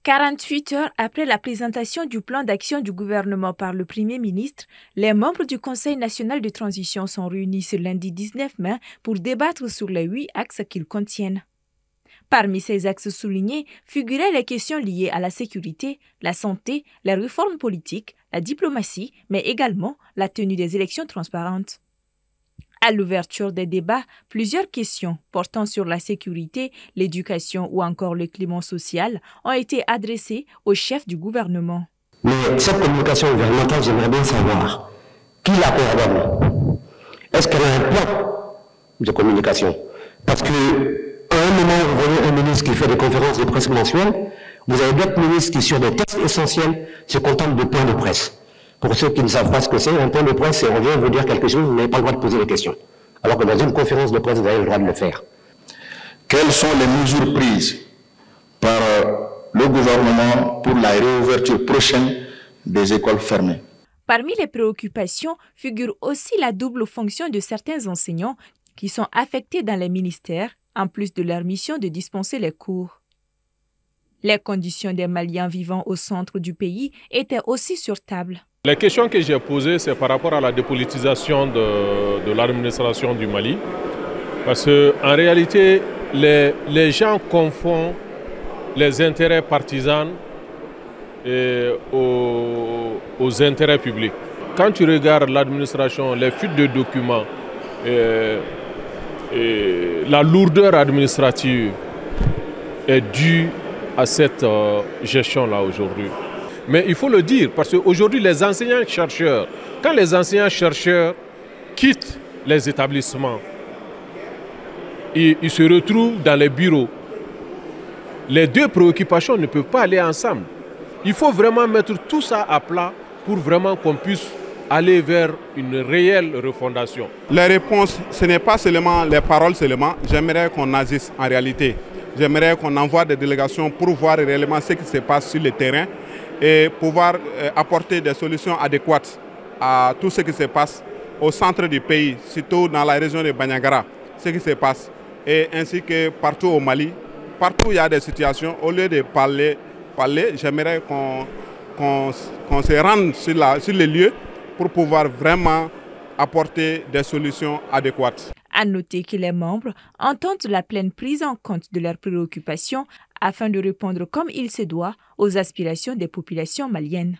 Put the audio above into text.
48 heures après la présentation du plan d'action du gouvernement par le Premier ministre, les membres du Conseil national de transition sont réunis ce lundi 19 mai pour débattre sur les 8 axes qu'ils contiennent. Parmi ces axes soulignés figuraient les questions liées à la sécurité, la santé, les réformes politiques, la diplomatie, mais également la tenue des élections transparentes. À l'ouverture des débats, plusieurs questions portant sur la sécurité, l'éducation ou encore le climat social ont été adressées au chef du gouvernement. Mais cette communication gouvernementale, j'aimerais bien savoir qui la coordonne. Est-ce qu'elle a un plan de communication? Parce que à un moment, vous voyez un ministre qui fait des conférences de presse mensuelles, vous avez d'autres ministres qui, sur des textes essentiels, se contentent de points de presse. Pour ceux qui ne savent pas ce que c'est, un point de presse, c'est on vient vous dire quelque chose, vous n'avez pas le droit de poser des questions. Alors que dans une conférence de presse, vous avez le droit de le faire. Quelles sont les mesures prises par le gouvernement pour la réouverture prochaine des écoles fermées? Parmi les préoccupations figure aussi la double fonction de certains enseignants qui sont affectés dans les ministères, en plus de leur mission de dispenser les cours. Les conditions des Maliens vivant au centre du pays étaient aussi sur table. Les questions que j'ai posées, c'est par rapport à la dépolitisation de l'administration du Mali. Parce qu'en réalité, les gens confondent les intérêts partisans aux intérêts publics. Quand tu regardes l'administration, les fuites de documents, la lourdeur administrative est due à cette gestion-là aujourd'hui. Mais il faut le dire, parce qu'aujourd'hui, les enseignants-chercheurs, quand les enseignants-chercheurs quittent les établissements, ils se retrouvent dans les bureaux. Les deux préoccupations ne peuvent pas aller ensemble. Il faut vraiment mettre tout ça à plat pour vraiment qu'on puisse aller vers une réelle refondation. Les réponses, ce n'est pas seulement les paroles seulement. J'aimerais qu'on agisse en réalité. J'aimerais qu'on envoie des délégations pour voir réellement ce qui se passe sur le terrain et pouvoir apporter des solutions adéquates à tout ce qui se passe au centre du pays, surtout dans la région de Bandiagara, ce qui se passe, et ainsi que partout au Mali. Partout où il y a des situations, au lieu de parler, j'aimerais qu'on se rende sur les lieux pour pouvoir vraiment apporter des solutions adéquates. À noter que les membres entendent la pleine prise en compte de leurs préoccupations afin de répondre comme il se doit aux aspirations des populations maliennes.